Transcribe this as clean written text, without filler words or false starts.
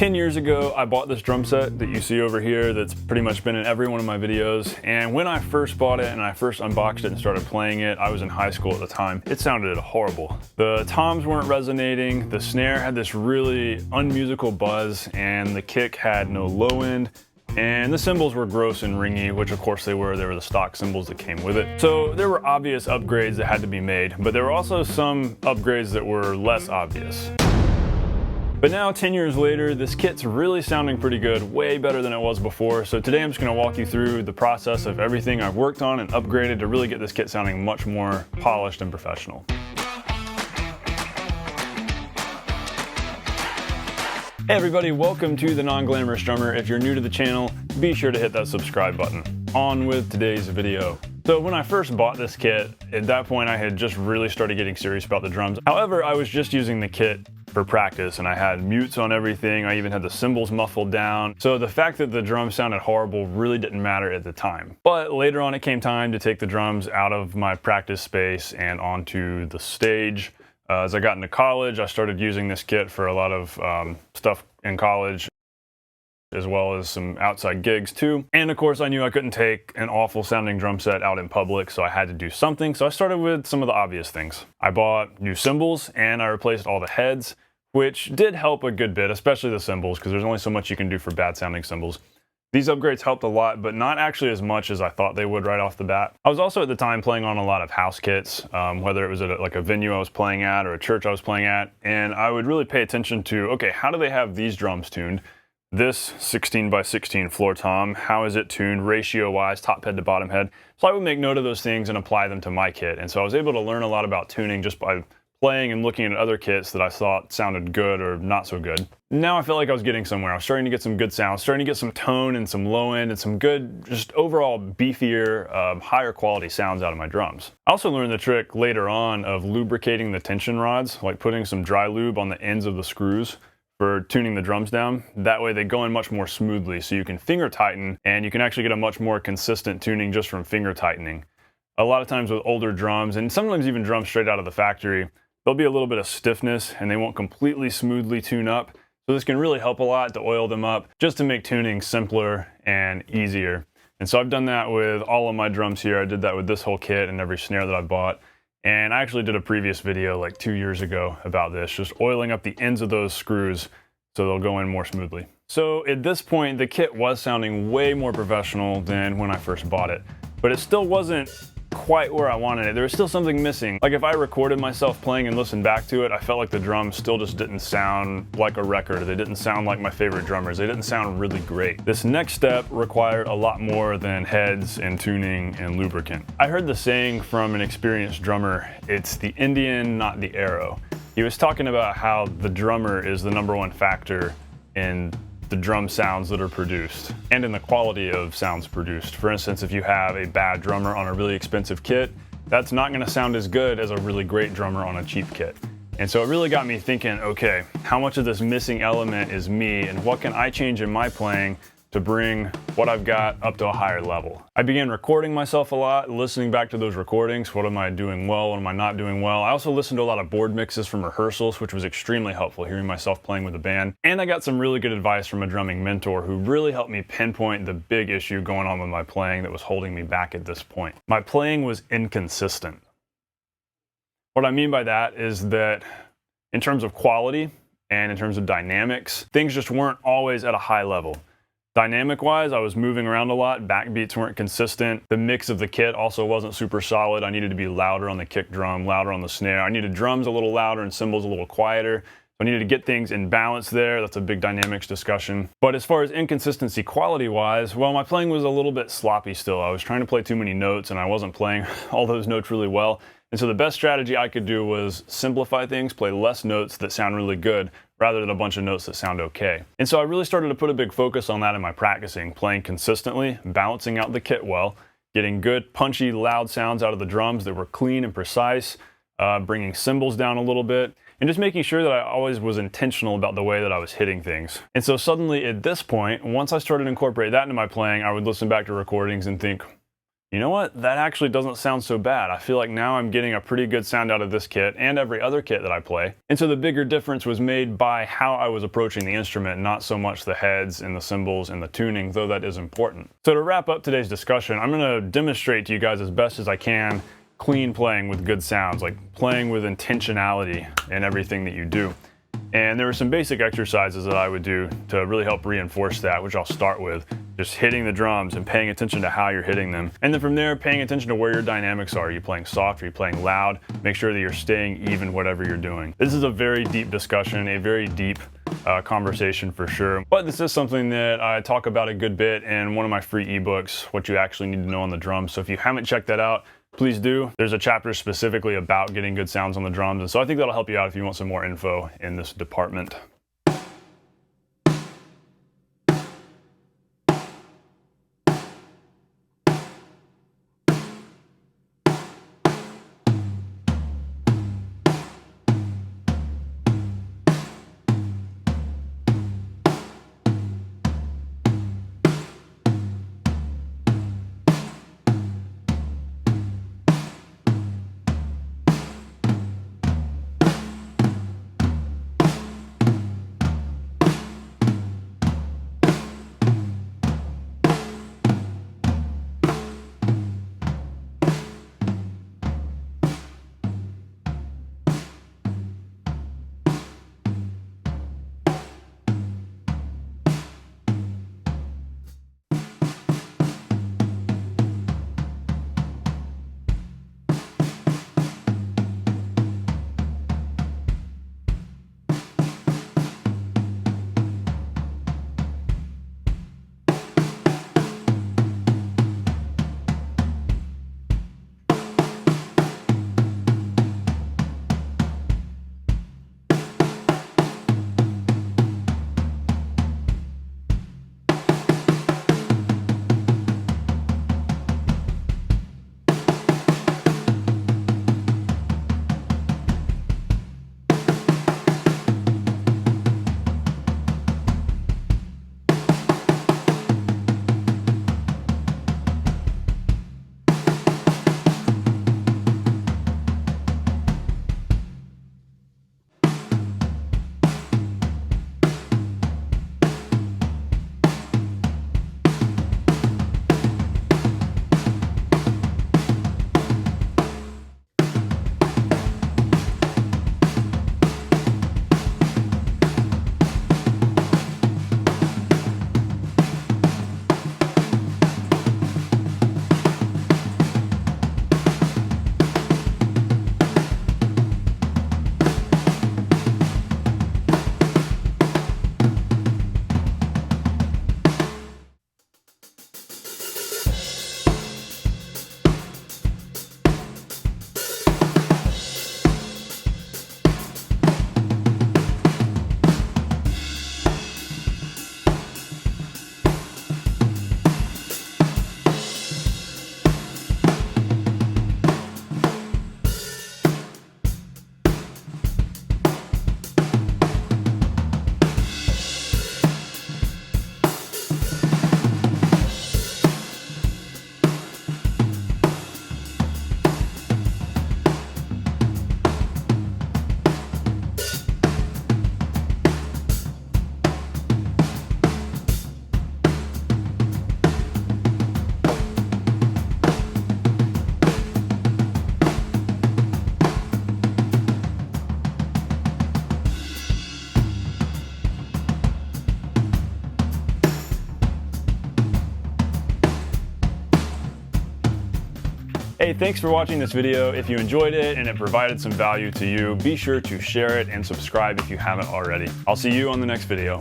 10 years ago, I bought this drum set that you see over here that's pretty much been in every one of my videos. And when I first bought it and I first unboxed it and started playing it, I was in high school at the time. It sounded horrible. The toms weren't resonating, the snare had this really unmusical buzz, and the kick had no low end. And the cymbals were gross and ringy, which of course they were the stock cymbals that came with it. So there were obvious upgrades that had to be made, but there were also some upgrades that were less obvious. But now, 10 years later, this kit's really sounding pretty good, way better than it was before. So today I'm just gonna walk you through the process of everything I've worked on and upgraded to really get this kit sounding much more polished and professional. Hey everybody, welcome to The Non-Glamorous Drummer. If you're new to the channel, be sure to hit that subscribe button. On with today's video. So when I first bought this kit, at that point I had just really started getting serious about the drums. However, I was just using the kit for practice and I had mutes on everything. I even had the cymbals muffled down. So the fact that the drums sounded horrible really didn't matter at the time. But later on it came time to take the drums out of my practice space and onto the stage. As I got into college, I started using this kit for a lot of stuff in college, as well as some outside gigs too. And of course I knew I couldn't take an awful sounding drum set out in public, so I had to do something. So I started with some of the obvious things. I bought new cymbals and I replaced all the heads, which did help a good bit, especially the cymbals, because there's only so much you can do for bad sounding cymbals. These upgrades helped a lot, but not actually as much as I thought they would right off the bat. I was also at the time playing on a lot of house kits, whether it was at like a venue I was playing at or a church I was playing at, and I would really pay attention to, okay, how do they have these drums tuned? This 16 by 16 floor tom, how is it tuned ratio-wise, top head to bottom head? So I would make note of those things and apply them to my kit, and so I was able to learn a lot about tuning just by playing and looking at other kits that I thought sounded good or not so good. Now I felt like I was getting somewhere. I was starting to get some good sounds, starting to get some tone and some low end and some good, just overall beefier, higher quality sounds out of my drums. I also learned the trick later on of lubricating the tension rods, like putting some dry lube on the ends of the screws for tuning the drums down. That way they go in much more smoothly, so you can finger tighten and you can actually get a much more consistent tuning just from finger tightening. A lot of times with older drums, and sometimes even drums straight out of the factory, there'll be a little bit of stiffness and they won't completely smoothly tune up. So this can really help a lot to oil them up just to make tuning simpler and easier. And so I've done that with all of my drums here. I did that with this whole kit and every snare that I bought. And I actually did a previous video like 2 years ago about this, just oiling up the ends of those screws so they'll go in more smoothly. So at this point, the kit was sounding way more professional than when I first bought it, but it still wasn't quite where I wanted it. There was still something missing. Like if I recorded myself playing and listened back to it, I felt like the drums still just didn't sound like a record. They didn't sound like my favorite drummers. They didn't sound really great. This next step required a lot more than heads and tuning and lubricant. I heard the saying from an experienced drummer, it's the Indian, not the arrow. He was talking about how the drummer is the #1 factor in the drum sounds that are produced and in the quality of sounds produced. For instance, if you have a bad drummer on a really expensive kit, that's not gonna sound as good as a really great drummer on a cheap kit. And so it really got me thinking, okay, how much of this missing element is me and what can I change in my playing to bring what I've got up to a higher level? I began recording myself a lot, listening back to those recordings. What am I doing well? What am I not doing well? I also listened to a lot of board mixes from rehearsals, which was extremely helpful, hearing myself playing with a band. And I got some really good advice from a drumming mentor who really helped me pinpoint the big issue going on with my playing that was holding me back at this point. My playing was inconsistent. What I mean by that is that in terms of quality and in terms of dynamics, things just weren't always at a high level. Dynamic-wise, I was moving around a lot, backbeats weren't consistent. The mix of the kit also wasn't super solid. I needed to be louder on the kick drum, louder on the snare. I needed drums a little louder and cymbals a little quieter. I needed to get things in balance there. That's a big dynamics discussion. But as far as inconsistency quality-wise, well, my playing was a little bit sloppy still. I was trying to play too many notes and I wasn't playing all those notes really well. And so the best strategy I could do was simplify things, play less notes that sound really good, rather than a bunch of notes that sound okay. And so I really started to put a big focus on that in my practicing, playing consistently, balancing out the kit well, getting good, punchy, loud sounds out of the drums that were clean and precise, bringing cymbals down a little bit, and just making sure that I always was intentional about the way that I was hitting things. And so suddenly at this point, once I started to incorporate that into my playing, I would listen back to recordings and think, you know what, that actually doesn't sound so bad. I feel like now I'm getting a pretty good sound out of this kit and every other kit that I play. And so the bigger difference was made by how I was approaching the instrument, not so much the heads and the cymbals and the tuning, though that is important. So to wrap up today's discussion, I'm gonna demonstrate to you guys as best as I can clean playing with good sounds, like playing with intentionality in everything that you do. And there were some basic exercises that I would do to really help reinforce that, which I'll start with. Just hitting the drums and paying attention to how you're hitting them. And then from there, paying attention to where your dynamics are. Are you playing soft? Are you playing loud? Make sure that you're staying even whatever you're doing. This is a very deep discussion, a very deep conversation for sure. But this is something that I talk about a good bit in one of my free ebooks, What You Actually Need to Know on the Drums. So if you haven't checked that out, please do. There's a chapter specifically about getting good sounds on the drums, and so I think that'll help you out if you want some more info in this department. Hey, thanks for watching this video. If you enjoyed it and it provided some value to you, be sure to share it and subscribe if you haven't already. I'll see you on the next video.